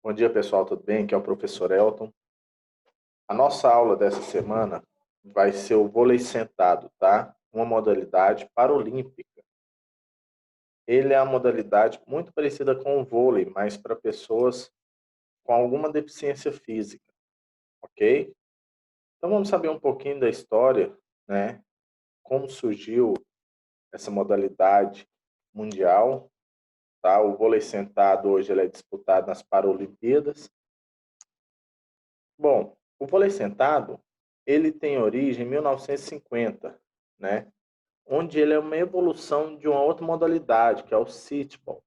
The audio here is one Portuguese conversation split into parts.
Bom dia, pessoal, tudo bem? Aqui é o professor Elton. A nossa aula dessa semana vai ser o vôlei sentado, tá? Uma modalidade paralímpica. Ele é uma modalidade muito parecida com o vôlei, mas para pessoas com alguma deficiência física, ok? Então vamos saber um pouquinho da história, né? Como surgiu essa modalidade mundial, tá? O vôlei sentado hoje ele é disputado nas Paralimpíadas. Bom, o vôlei sentado, ele tem origem em 1950, né? Onde ele é uma evolução de uma outra modalidade, que é o sitball.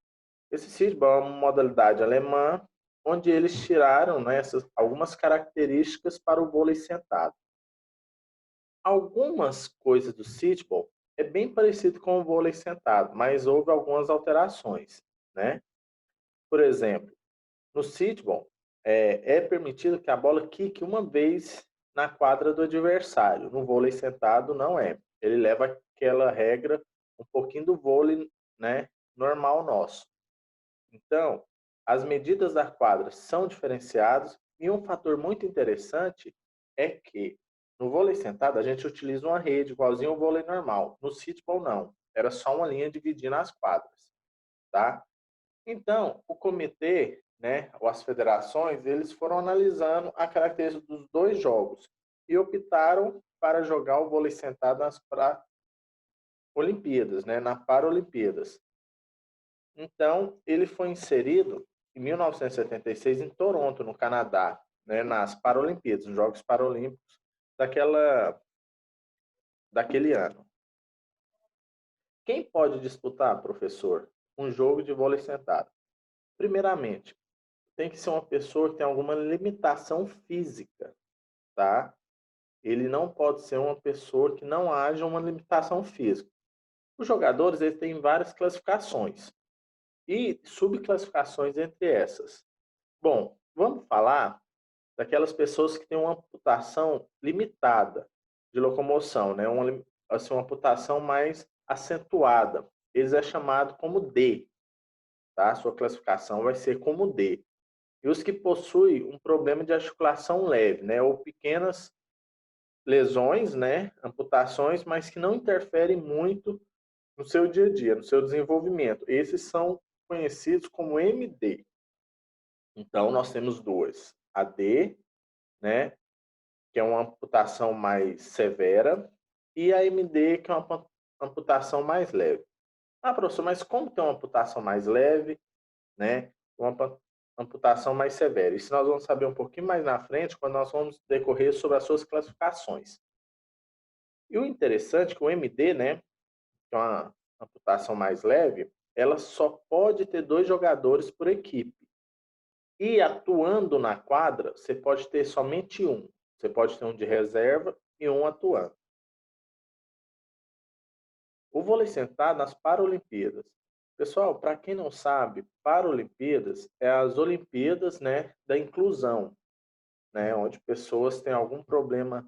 Esse sitball é uma modalidade alemã, onde eles tiraram, né, algumas características para o vôlei sentado. Algumas coisas do sitball é bem parecido com o vôlei sentado, mas houve algumas alterações, né? Por exemplo, no sitball, é permitido que a bola quique uma vez na quadra do adversário. No vôlei sentado, não é. Ele leva aquela regra um pouquinho do vôlei, né, normal nosso. Então, as medidas da quadra são diferenciadas e um fator muito interessante é que no vôlei sentado a gente utiliza uma rede igualzinho ao vôlei normal. No sitball não. Era só uma linha dividindo as quadras, tá? Então, o comitê, né, ou as federações, eles foram analisando a característica dos dois jogos e optaram para jogar o vôlei sentado nas Olimpíadas, né, na Paralimpíadas. Então, ele foi inserido em 1976 em Toronto, no Canadá, né, nas Paralimpíadas, nos Jogos Paralímpicos daquele ano. Quem pode disputar, professor, um jogo de vôlei sentado? Primeiramente, tem que ser uma pessoa que tem alguma limitação física, tá? Ele não pode ser uma pessoa que não haja uma limitação física. Os jogadores eles têm várias classificações e subclassificações entre essas. Bom, vamos falar daquelas pessoas que têm uma amputação limitada de locomoção, né? Uma amputação mais acentuada. Eles é chamado como D, tá? Sua classificação vai ser como D. E os que possuem um problema de articulação leve, né, ou pequenas lesões, né, amputações, mas que não interferem muito no seu dia a dia, no seu desenvolvimento. Esses são conhecidos como MD. Então, nós temos duas. A D, né, que é uma amputação mais severa, e a MD, que é uma amputação mais leve. Ah, professor, mas como tem uma amputação mais leve, né? Uma amputação mais severa. Isso nós vamos saber um pouquinho mais na frente, quando nós vamos decorrer sobre as suas classificações. E o interessante é que o MD, né, que é uma amputação mais leve, ela só pode ter dois jogadores por equipe. E atuando na quadra, você pode ter somente um. Você pode ter um de reserva e um atuando. O vôlei sentado nas Paralimpíadas. Pessoal, para quem não sabe, Paralimpíadas é as Olimpíadas, né, da inclusão, né, onde pessoas têm algum problema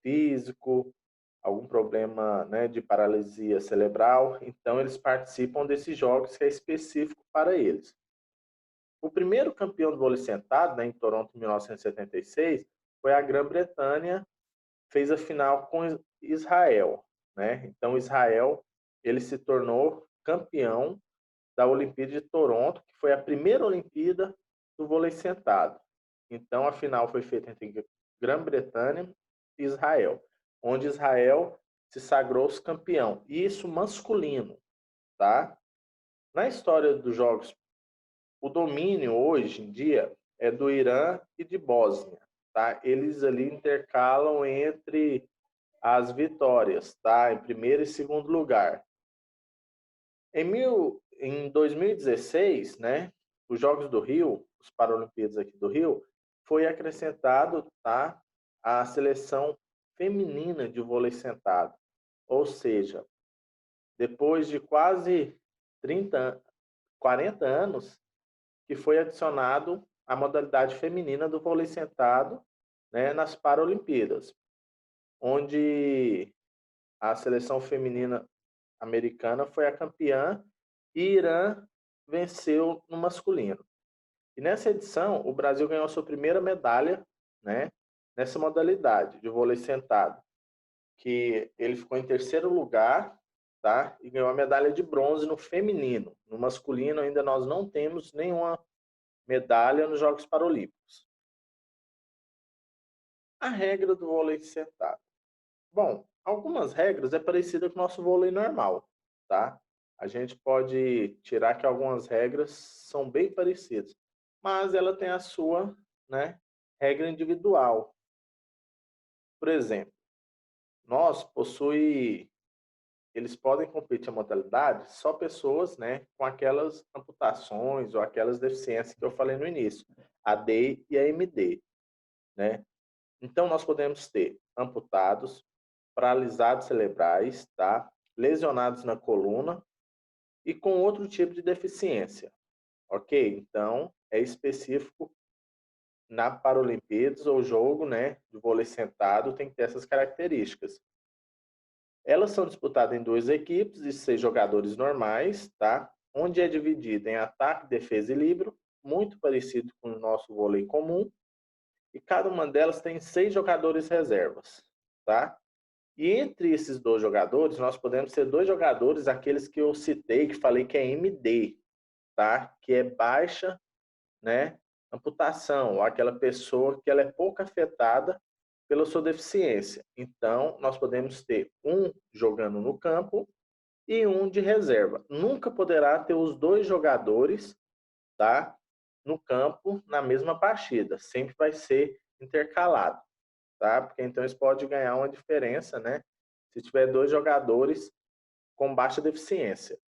físico, algum problema, né, de paralisia cerebral, então eles participam desses jogos que é específico para eles. O primeiro campeão do vôlei sentado, né, em Toronto, em 1976, foi a Grã-Bretanha, fez a final com Israel, né? Então Israel ele se tornou campeão da Olimpíada de Toronto, que foi a primeira Olimpíada do vôlei sentado. Então a final foi feita entre Grã-Bretanha e Israel, onde Israel se sagrou campeão. Isso masculino, tá? Na história dos jogos, o domínio hoje em dia é do Irã e de Bósnia, tá? Eles ali intercalam entre as vitórias, tá? Em primeiro e segundo lugar. Em 2016, né, os Jogos do Rio, os Paralimpíadas aqui do Rio, foi acrescentado, tá, a seleção feminina de vôlei sentado. Ou seja, depois de quase 30, 40 anos, que foi adicionado a modalidade feminina do vôlei sentado, né, nas Paralimpíadas, onde a seleção feminina americana foi a campeã e Irã venceu no masculino. E nessa edição, o Brasil ganhou a sua primeira medalha, né, nessa modalidade de vôlei sentado, que ele ficou em terceiro lugar, tá? E ganhou a medalha de bronze no feminino. No masculino ainda nós não temos nenhuma medalha nos Jogos Paralímpicos. A regra do vôlei sentado. Bom, algumas regras é parecida com o nosso vôlei normal, tá? A gente pode tirar que algumas regras são bem parecidas, mas ela tem a sua, né, regra individual. Por exemplo, nós possui eles podem competir a modalidade só pessoas, né, com aquelas amputações ou aquelas deficiências que eu falei no início, a D e a MD, né? Então nós podemos ter amputados, paralisados cerebrais, tá? Lesionados na coluna e com outro tipo de deficiência, ok? Então é específico na Paralimpíadas ou jogo, né, de vôlei sentado tem que ter essas características. Elas são disputadas em duas equipes de 6 jogadores normais, tá? Onde é dividida em ataque, defesa e livro, muito parecido com o nosso vôlei comum. E cada uma delas tem 6 jogadores reservas, tá? E entre esses 2 jogadores, nós podemos ter 2 jogadores, aqueles que eu citei, que falei que é MD, tá? Que é baixa, né, amputação, ou aquela pessoa que ela é pouco afetada pela sua deficiência. Então, nós podemos ter um jogando no campo e um de reserva. Nunca poderá ter os 2 jogadores, tá, no campo na mesma partida. Sempre vai ser intercalado, tá? Porque então isso pode ganhar uma diferença, né? Se tiver 2 jogadores com baixa deficiência.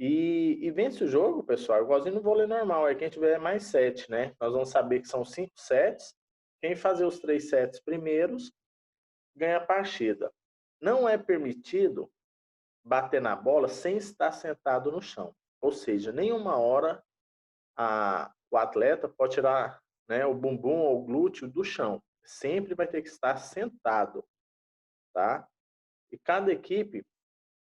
E vence o jogo, pessoal, igualzinho no vôlei normal, é quem tiver mais 7, né? Nós vamos saber que são 5 sets. Quem fazer os 3 sets primeiros ganha a partida. Não é permitido bater na bola sem estar sentado no chão. Ou seja, nenhuma hora o atleta pode tirar, né, o bumbum ou o glúteo do chão. Sempre vai ter que estar sentado, tá? E cada equipe,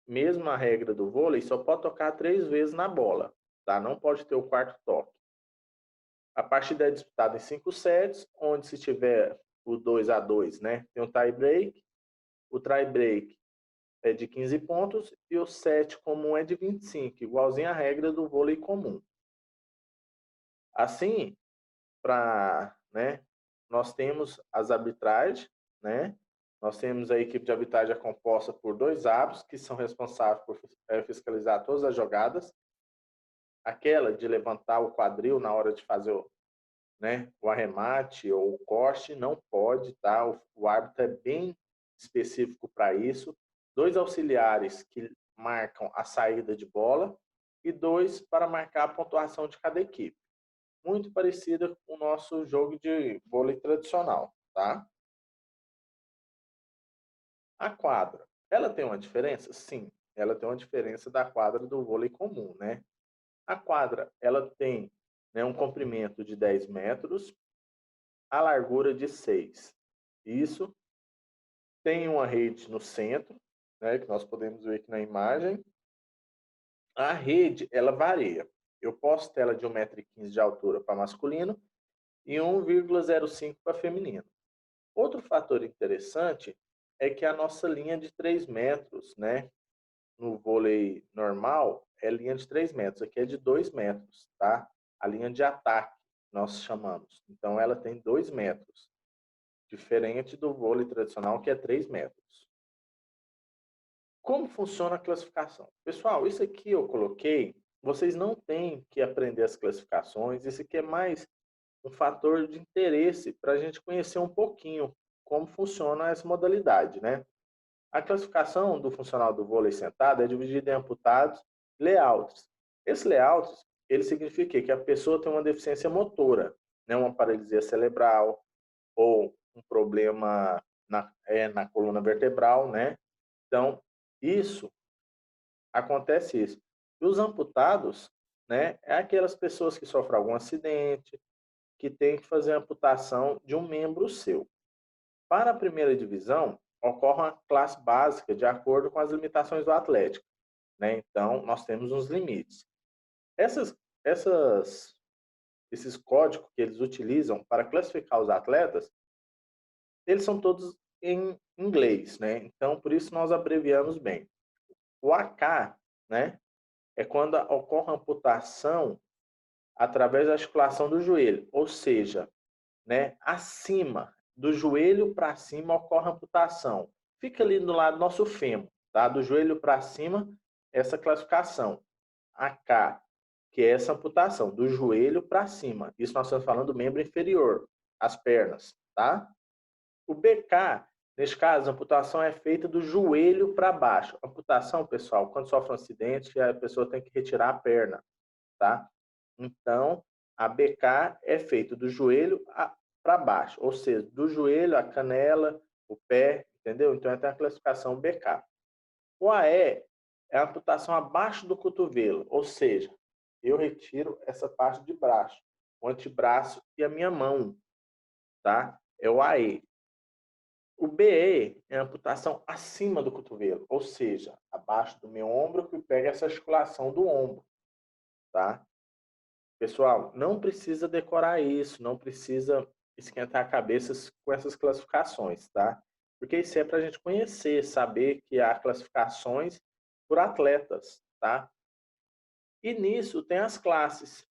mesmo a regra do vôlei, só pode tocar 3 vezes na bola, tá? Não pode ter o quarto toque. A partida é disputada em 5 sets, onde se tiver o 2-2, né, tem um tie break. O tie break é de 15 pontos e o set comum é de 25, igualzinho à regra do vôlei comum. Assim, né, nós temos as arbitragens, né? Nós temos a equipe de arbitragem composta por 2 árbitros que são responsáveis por fiscalizar todas as jogadas. Aquela de levantar o quadril na hora de fazer né, o arremate ou o corte, não pode, tá? O árbitro é bem específico para isso. 2 auxiliares que marcam a saída de bola e 2 para marcar a pontuação de cada equipe. Muito parecida com o nosso jogo de vôlei tradicional, tá? A quadra, ela tem uma diferença? Sim, ela tem uma diferença da quadra do vôlei comum, né? A quadra, ela tem, né, um comprimento de 10 metros, a largura de 6. Isso. Tem uma rede no centro, né, que nós podemos ver aqui na imagem. A rede, ela varia. Eu posso ter ela de 1,15 m de altura para masculino e 1,05 para feminino. Outro fator interessante é que a nossa linha de 3 metros, né, no vôlei normal, é linha de 3 metros. Aqui é de 2 metros, tá? A linha de ataque, nós chamamos. Então, ela tem 2 metros. Diferente do vôlei tradicional, que é 3 metros. Como funciona a classificação? Pessoal, isso aqui eu coloquei, vocês não têm que aprender as classificações, isso aqui é mais um fator de interesse para a gente conhecer um pouquinho como funciona essa modalidade, né? A classificação do funcional do vôlei sentado é dividida em amputados e layouts. Esse layouts, ele significa que a pessoa tem uma deficiência motora, né? Uma paralisia cerebral ou um problema na coluna vertebral, né? Então, isso acontece isso. E os amputados, né, é aquelas pessoas que sofrem algum acidente, que tem que fazer a amputação de um membro seu. Para a primeira divisão, ocorre uma classe básica de acordo com as limitações do Atlético, né? Então, nós temos uns limites. Essas esses códigos que eles utilizam para classificar os atletas, eles são todos em inglês, né? Então, por isso nós abreviamos bem. O AK, né, é quando ocorre a amputação através da articulação do joelho, ou seja, né, acima do joelho para cima ocorre a amputação. Fica ali do lado do nosso fêmur, tá? Do joelho para cima, essa classificação. AK, que é essa amputação, do joelho para cima. Isso nós estamos falando do membro inferior, as pernas, tá? O BK, neste caso, a amputação é feita do joelho para baixo. A amputação, pessoal, quando sofre um acidente, a pessoa tem que retirar a perna, tá? Então, a BK é feita do joelho para baixo, ou seja, do joelho, a canela, o pé, entendeu? Então, tem a classificação BK. O AE é a amputação abaixo do cotovelo, ou seja, eu retiro essa parte de braço, o antebraço e a minha mão, tá? É o AE. O BE é a amputação acima do cotovelo, ou seja, abaixo do meu ombro, que pega essa articulação do ombro, tá? Pessoal, não precisa decorar isso, não precisa esquentar a cabeça com essas classificações, tá? Porque isso é para a gente conhecer, saber que há classificações por atletas, tá? E nisso tem as classes.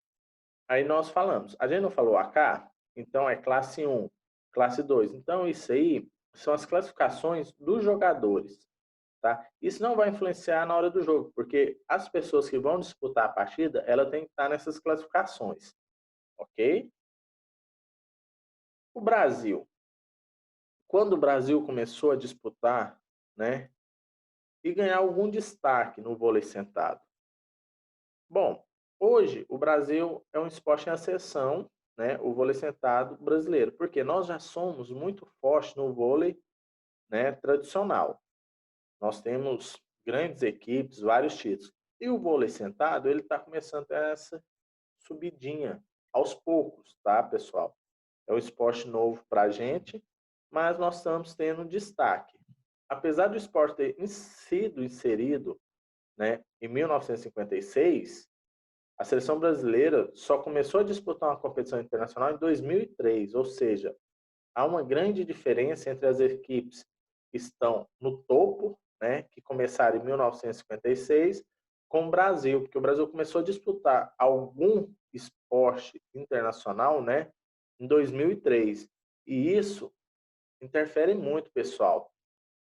Aí nós falamos, a gente não falou AK? Então é classe 1, classe 2. Então isso aí são as classificações dos jogadores, tá? Isso não vai influenciar na hora do jogo, porque as pessoas que vão disputar a partida, ela tem que estar nessas classificações, ok? O Brasil, quando o Brasil começou a disputar, né, e ganhar algum destaque no vôlei sentado? Bom, hoje o Brasil é um esporte em ascensão, né, o vôlei sentado brasileiro, porque nós já somos muito fortes no vôlei, né, tradicional. Nós temos grandes equipes, vários títulos. E o vôlei sentado, ele está começando essa subidinha, aos poucos, tá, pessoal? É um esporte novo para a gente, mas nós estamos tendo destaque. Apesar do esporte ter sido inserido, né, em 1956, a seleção brasileira só começou a disputar uma competição internacional em 2003, ou seja, há uma grande diferença entre as equipes que estão no topo, né, que começaram em 1956, com o Brasil, porque o Brasil começou a disputar algum esporte internacional, né, em 2003. E isso interfere muito, pessoal,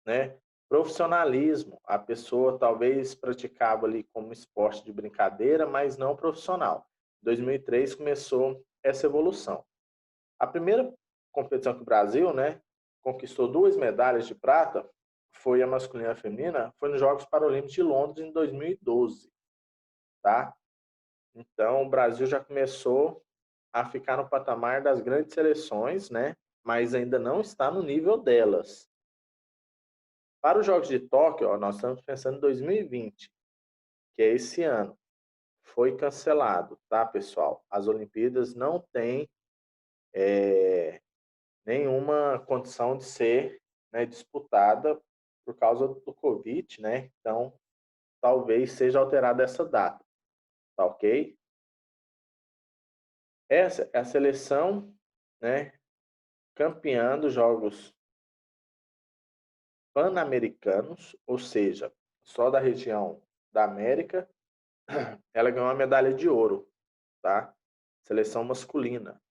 né? Profissionalismo, a pessoa talvez praticava ali como esporte de brincadeira, mas não profissional. Em 2003 começou essa evolução. A primeira competição que o Brasil, né, conquistou 2 medalhas de prata, foi a masculina e a feminina, foi nos Jogos Paralímpicos de Londres em 2012, tá? Então, o Brasil já começou a ficar no patamar das grandes seleções, né? Mas ainda não está no nível delas. Para os Jogos de Tóquio, ó, nós estamos pensando em 2020, que é esse ano. Foi cancelado, tá, pessoal? As Olimpíadas não têm nenhuma condição de ser, né, disputada por causa do Covid, né? Então, talvez seja alterada essa data, tá ok? Essa é a seleção, né, campeã dos Jogos Pan-Americanos, ou seja, só da região da América, ela ganhou uma medalha de ouro, tá? Seleção masculina.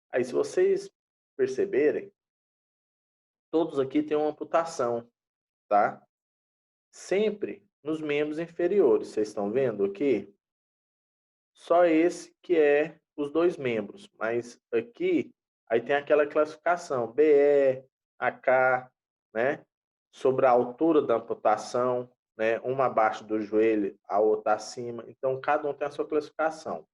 Aí, se vocês perceberem, todos aqui têm uma amputação, tá? Sempre nos membros inferiores. Vocês estão vendo aqui? Só esse que é os 2 membros, mas aqui aí tem aquela classificação BE, AK, né? Sobre a altura da amputação, né? Uma abaixo do joelho, a outra acima. Então cada um tem a sua classificação.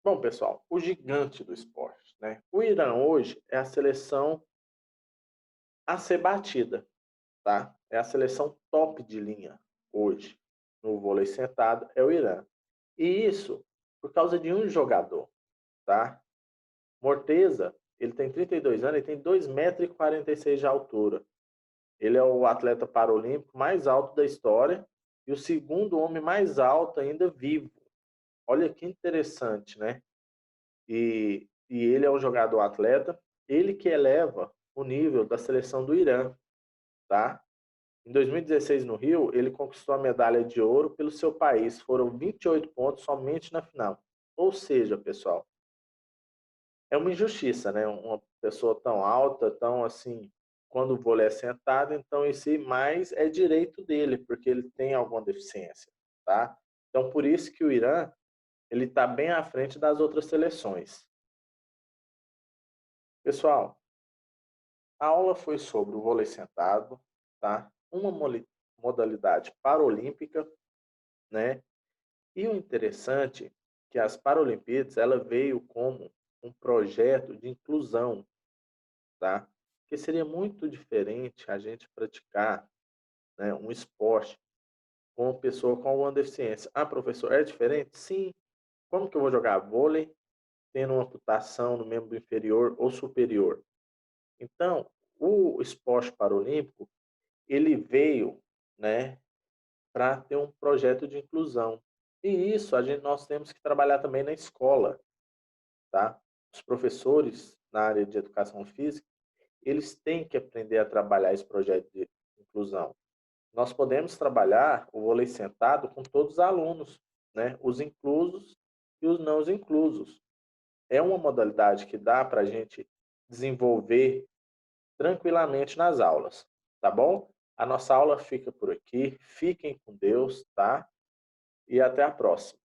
Bom, pessoal, o gigante do esporte, né? O Irã hoje é a seleção a ser batida, tá? É a seleção top de linha hoje no vôlei sentado, é o Irã. E isso por causa de um jogador, tá? Morteza, ele tem 32 anos, ele tem 2,46 m de altura. Ele é o atleta paralímpico mais alto da história e o segundo homem mais alto ainda vivo, Olha que interessante, né? E ele é um jogador atleta, ele que eleva o nível da seleção do Irã, tá? Em 2016, no Rio, ele conquistou a medalha de ouro pelo seu país. Foram 28 pontos somente na final. Ou seja, pessoal, é uma injustiça, né? Uma pessoa tão alta, tão assim, quando o vôlei é sentado, então esse mais é direito dele, porque ele tem alguma deficiência, tá? Então por isso que o Irã, ele está bem à frente das outras seleções. Pessoal, a aula foi sobre o vôlei sentado, tá? Uma modalidade paralímpica, né? E o interessante é que as Paralimpíadas, ela veio como um projeto de inclusão, tá? Porque seria muito diferente a gente praticar, né, um esporte com uma pessoa com alguma deficiência. Ah, professor, é diferente? Sim. Como que eu vou jogar vôlei tendo uma amputação no membro inferior ou superior? Então, o esporte paralímpico, ele veio, né, para ter um projeto de inclusão. E isso nós temos que trabalhar também na escola, tá? Os professores na área de educação física, eles têm que aprender a trabalhar esse projeto de inclusão. Nós podemos trabalhar o vôlei sentado com todos os alunos, né? Os inclusos e os não inclusos. É uma modalidade que dá para a gente desenvolver tranquilamente nas aulas, tá bom? A nossa aula fica por aqui. Fiquem com Deus, tá? E até a próxima.